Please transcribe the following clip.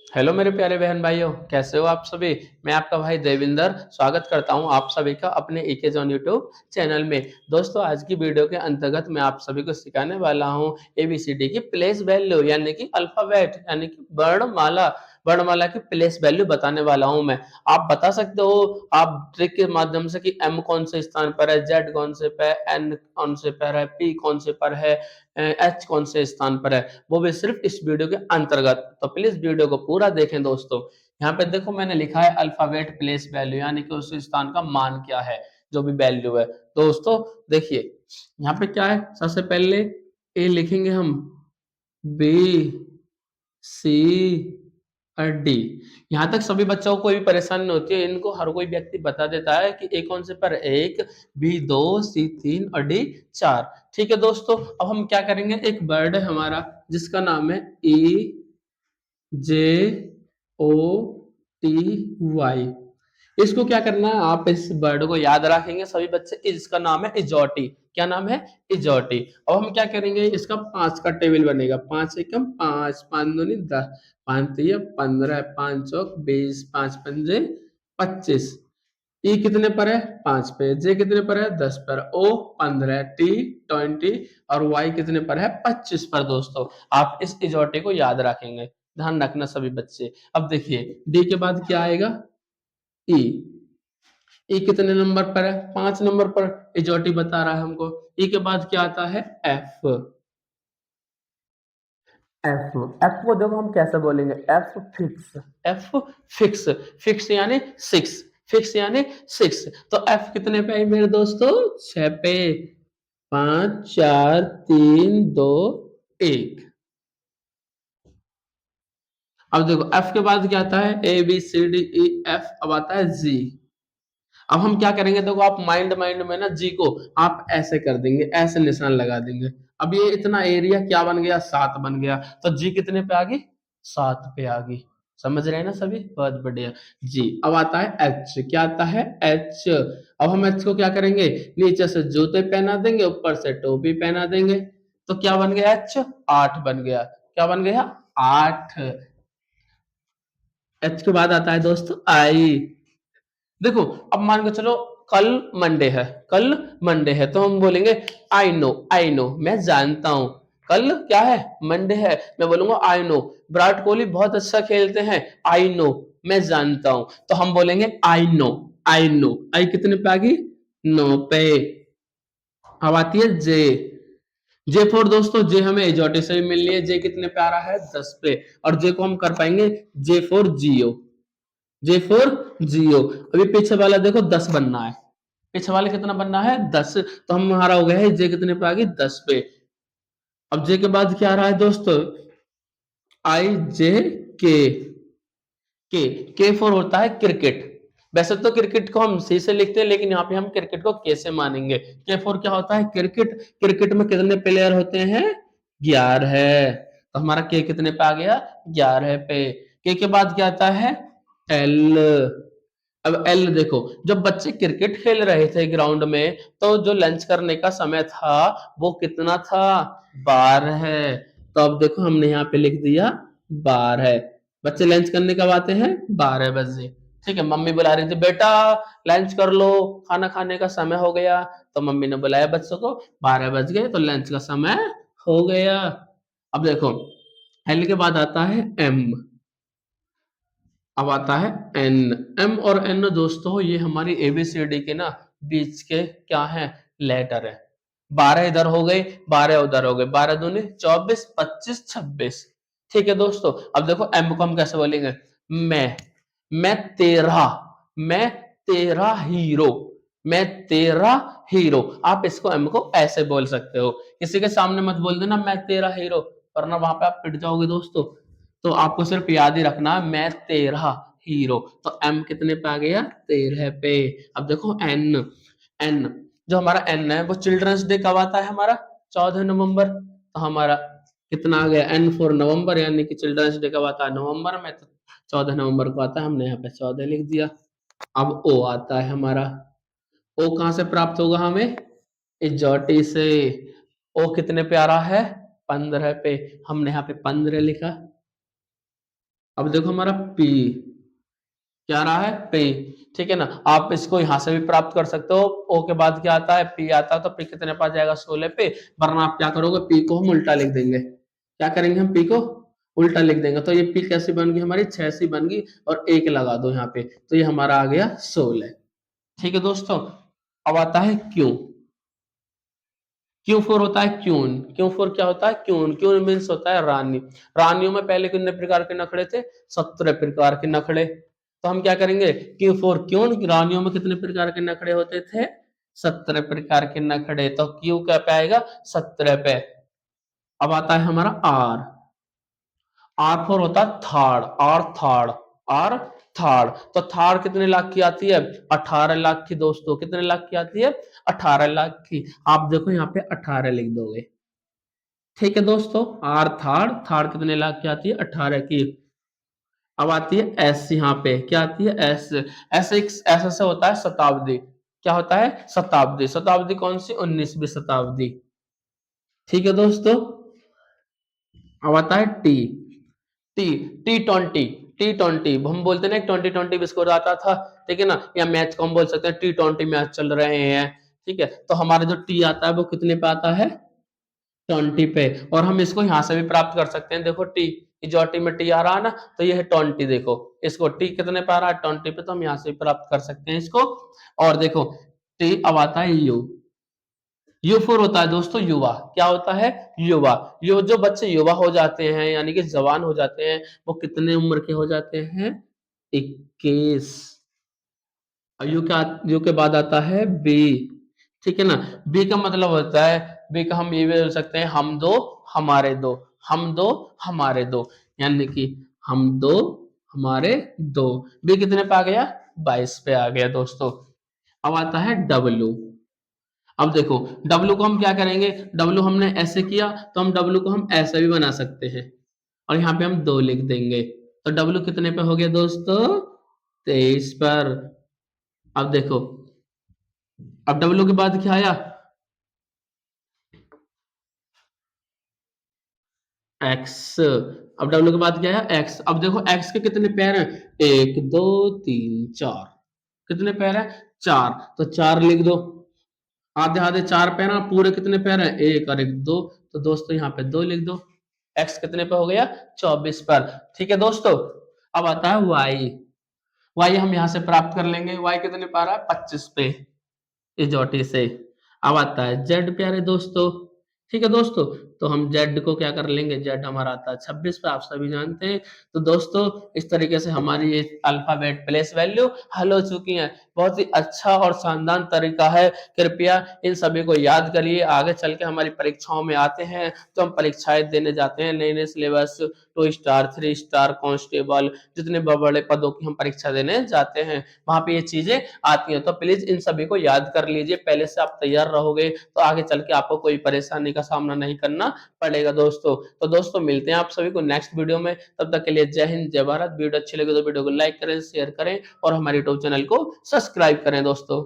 Hello मेरे प्यारे बहन भाइयों, कैसे हो आप सभी। मैं आपका भाई देविंदर स्वागत करता हूं आप सभी का अपने एके जॉन यूट्यूब चैनल में। दोस्तों, आज की वीडियो के अंतर्गत मैं आप सभी को सिखाने वाला हूं एबीसीडी की प्लेस वैल्यू यानी कि अल्फाबेट यानी कि वर्णमाला। वर्णमाला की प्लेस वैल्यू बताने वाला हूं मैं। आप बता सकते हो आप ट्रिक के माध्यम से कि एम कौन से स्थान पर है, जेड कौन से पे, एन कौन से पर है, पी कौन से पर है, एच कौन से स्थान पर है, वो भी सिर्फ इस वीडियो के अंतर्गत। तो प्लीज वीडियो को पूरा देखें दोस्तों। यहाँ पे देखो मैंने लिखा है अल्फाबेट प्लेस वैल्यू यानी कि उस स्थान का मान क्या है, जो भी वैल्यू है। दोस्तों देखिए, यहाँ पे क्या है, सबसे पहले ए लिखेंगे हम, बी, सी और डी। यहाँ तक सभी बच्चों को कोई भी परेशानी नहीं होती है, इनको हर कोई व्यक्ति बता देता है कि ए कौन से पर एक, बी दो, सी तीन और डी चार। ठीक है दोस्तों, अब हम क्या करेंगे, एक वर्ड है हमारा जिसका नाम है ई जे ओ टी वाई। इसको क्या करना है, आप इस वर्ड को याद रखेंगे सभी बच्चे। इसका नाम है इजोटी। क्या नाम है, इजोटी। अब हम क्या करेंगे, इसका पांच का टेबल बनेगा। पांच एकम पांच, पांच दूनी दस, पांच तिया 15, पांच चौक 20, पांच पंजे 25। ई कितने पर है, पांच पे। जे कितने पर है, 10 पर। ओ 15, टी 20 और वाई कितने पर है, 25 पर। दोस्तों, आप इस इजोटी को याद रखेंगे, ध्यान रखना सभी बच्चे। अब देखिए, डी के बाद क्या आएगा, ई। ई कितने नंबर पर है, 5 नंबर पर। इजोटी बता रहा है हमको। ई के बाद क्या आता है, एफ। एफ, एफ को देखो हम कैसे बोलेंगे, F fix. F fix, fix यानी सिक्स। फिक्स यानी सिक्स। तो एफ कितने पे है मेरे दोस्तों, 6 पे। 5 4 3 2 1। अब देखो एफ के बाद क्या आता है, A B C D E F. अब आता है जी। अब हम क्या करेंगे, देखो आप माइंड माइंड में ना जी को आप ऐसे कर देंगे, ऐसे निशान लगा देंगे। अब ये इतना एरिया क्या बन गया, 7 बन गया। तो जी कितने पे आ गई, 7 पे आ गई। समझ रहे हैं ना सभी, बहुत बढ़िया। जी, अब आता है एच। क्या आता है, एच। अब हम एच को क्या करेंगे, नीचे से जूते पहना देंगे, ऊपर से टोपी पहना देंगे। तो क्या बन गया, एच 8 बन गया। क्या बन गया, 8। एच के बाद आता है दोस्तों आई। देखो, अब मान के चलो कल मंडे है, कल मंडे है, तो हम बोलेंगे आई नो, मैं जानता हूं। कल क्या है, मंडे है, मैं बोलूंगा आई नो। विराट कोहली बहुत अच्छा खेलते हैं, आई नो, मैं जानता हूं। तो हम बोलेंगे आई नो। आई नो, आई कितने पे आ गई, 9 पे। अब आती है जे। जे फोर दोस्तों, जे हमें एजोटी से भी मिल रही है। जे कितने पे आ रहा है, 10 पे। और जे को हम कर पाएंगे, जे फोर जियो। जे फोर जियो। अभी पीछे वाला देखो 10 बनना है, पीछे वाले कितना बनना है, 10। तो हम हमारा हो गया है जे कितने पे आ गई, 10 पे। अब जे के बाद क्या आ रहा है दोस्तों, आई जे के। के फोर होता है क्रिकेट। वैसे तो क्रिकेट को हम सी से लिखते हैं, लेकिन यहाँ पे हम क्रिकेट को के से मानेंगे। के फोर क्या होता है, क्रिकेट। क्रिकेट में कितने प्लेयर होते हैं, 11 है। तो हमारा के कितने पे आ गया, 11 पे। के बाद क्या आता है, एल। अब एल देखो, जब बच्चे क्रिकेट खेल रहे थे ग्राउंड में, तो जो लंच करने का समय था वो कितना था, 12 है। तो अब देखो हमने यहाँ पे लिख दिया 12। बच्चे लंच करने कब आते हैं, 12 बजे। ठीक है, मम्मी बुला रही थी, बेटा लंच कर लो, खाना खाने का समय हो गया। तो मम्मी ने बुलाया बच्चों को, 12 बज गए, तो लंच का समय हो गया। अब देखो, एल के बाद आता है एम। अब आता है एन। एम और एन दोस्तों, ये हमारी एबीसीडी के ना बीच के क्या है, लेटर है। 12 इधर हो गए, 12 उधर हो गए, 12 दूनी 24, 25, 26। ठीक है दोस्तों, अब देखो एम को हम कैसे बोलेंगे, मैं मैं तेरा, मैं तेरा हीरो, मैं तेरा हीरो। आप इसको एम को ऐसे बोल सकते हो। किसी के सामने मत बोल देना मैं तेरा हीरो, वरना वहां पे आप पिट जाओगे दोस्तों। तो आपको सिर्फ याद ही रखना है, मैं तेरह हीरो। तो एम कितने पे आ गया, 13 पे। अब देखो एन। एन, जो हमारा एन है वो चिल्ड्रंस डे कब आता है हमारा, 14 नवंबर। तो हमारा कितना आ गया, एन फॉर नवंबर, यानी कि चिल्ड्रंस डे कब आता है, नवंबर में। तो 14 नवंबर को आता है, हमने यहाँ पे 14 लिख दिया। अब ओ आता है हमारा। ओ कहाँ से प्राप्त होगा हमें, इजोटी से। ओ कितने पे आ रहा है, 15 पे। हमने यहाँ पे 15 लिखा। अब देखो हमारा पी क्या रहा है, पी। ठीक है ना, आप इसको यहां से भी प्राप्त कर सकते हो। ओ के बाद क्या आता है, पी आता है, तो पी कितने पास जाएगा, 16 पे। वरना आप क्या करोगे, पी को हम उल्टा लिख देंगे। क्या करेंगे हम, पी को उल्टा लिख देंगे, तो ये पी कैसी बन गई हमारी, 6 सी बन गई। और एक लगा दो यहाँ पे, तो ये हमारा आ गया 16। ठीक है दोस्तों। अब आता है क्यों। क्यू फोर होता है क्यून। क्यू फोर क्या होता है, क्यून। क्यून मीन्स होता है रानी। रानियों में पहले कितने प्रकार के नखड़े थे, 17 प्रकार के नखड़े। तो हम क्या करेंगे, क्यू फोर क्यून, रानियों में कितने प्रकार के नखड़े होते थे, 17 प्रकार के नखड़े। तो क्यू क्या पे आएगा, 17 पे। अब आता है हमारा आर। आर फोर होता है third, R third, R third. तो थार्ड कितने लाख की आती है, 18 लाख की दोस्तों। कितने लाख की आती है, 18 लाख की। आप देखो यहाँ पे 18 लिख दोगे। ठीक है दोस्तों, आर थार्ड, थार्ड कितने लाख की आती है, 18 की। अब आती है एस, यहाँ पे क्या आती है, एस। एस एक ऐसा से होता है शताब्दी। क्या होता है, शताब्दी। शताब्दी कौन सी, 19वीं शताब्दी। ठीक है दोस्तों। अब आता है टी। T, T20। T20 हम बोलते हैं ना, 2020 स्कोर आता था। ठीक है ना, या मैच को हम बोल सकते हैं T20 मैच चल रहे हैं। ठीक है, तो हमारा जो टी आता है वो कितने पे आता है, 20 पे। और हम इसको यहां से भी प्राप्त कर सकते हैं। देखो टी, जो टी में टी आ रहा है ना, तो ये है 20। देखो इसको टी कितने पे आ रहा है, 20 पे, तो हम यहाँ से भी प्राप्त कर सकते हैं इसको। और देखो टी, अब आता है यू। यू फोर होता है दोस्तों युवा। क्या होता है, युवा। यो जो बच्चे युवा हो जाते हैं, यानी कि जवान हो जाते हैं, वो कितने उम्र के हो जाते हैं, 21। यू का, यू के बाद आता है बी। ठीक है ना, बी का मतलब होता है, बी का हम ये भी बोल सकते हैं, हम दो हमारे दो। हम दो हमारे दो, यानी कि हम दो हमारे दो। बी कितने पे आ गया, 22 पे आ गया दोस्तों। अब आता है डब्लू। अब देखो डब्लू को हम क्या करेंगे, डब्लू हमने ऐसे किया, तो हम डब्लू को हम ऐसे भी बना सकते हैं। और यहाँ पे हम 2 लिख देंगे। तो डब्लू कितने पे हो गया दोस्तों, 23 पर। अब देखो, अब डब्लू के बाद क्या आया, एक्स। अब डब्लू के बाद क्या आया, एक्स। अब देखो एक्स के कितने पैर हैं, 1 2 3 4। कितने पैर हैं, 4। तो 4 लिख दो। आधे आधे 4 पैर हैं, पूरे कितने पैर हैं, 1 और 1 2। तो दोस्तों यहाँ पे 2 लिख दो। एक्स कितने पे हो गया, 24 पर। ठीक है दोस्तों। अब आता है वाई। वाई हम यहाँ से प्राप्त कर लेंगे। वाई कितने पे आ रहा है, 25 पे, इजोटी से। अब आता है जेड प्यारे दोस्तों। ठीक है दोस्तों, तो हम जेड को क्या कर लेंगे, जेड हमारा आता है 26 पे, आप सभी जानते हैं। तो दोस्तों इस तरीके से हमारी ये अल्फाबेट प्लेस वैल्यू हल हो चुकी है। बहुत ही अच्छा और शानदार तरीका है। कृपया इन सभी को याद करिए। आगे चल के हमारी परीक्षाओं में आते हैं, तो हम परीक्षाएं देने जाते हैं, नए नए सिलेबस, 2 स्टार 3 स्टार कांस्टेबल, जितने बड़े पदों की हम परीक्षा देने जाते हैं, वहां पे ये चीजें आती हैं। तो प्लीज इन सभी को याद कर लीजिए, पहले से आप तैयार रहोगे तो आगे चल के आपको कोई परेशानी का सामना नहीं करना पड़ेगा दोस्तों। तो दोस्तों मिलते हैं आप सभी को नेक्स्ट वीडियो में। तब तक के लिए जय हिंद जय भारत। वीडियो अच्छी लगे तो वीडियो को लाइक करें, शेयर करें और हमारे यूट्यूब चैनल को सब्सक्राइब करें दोस्तों।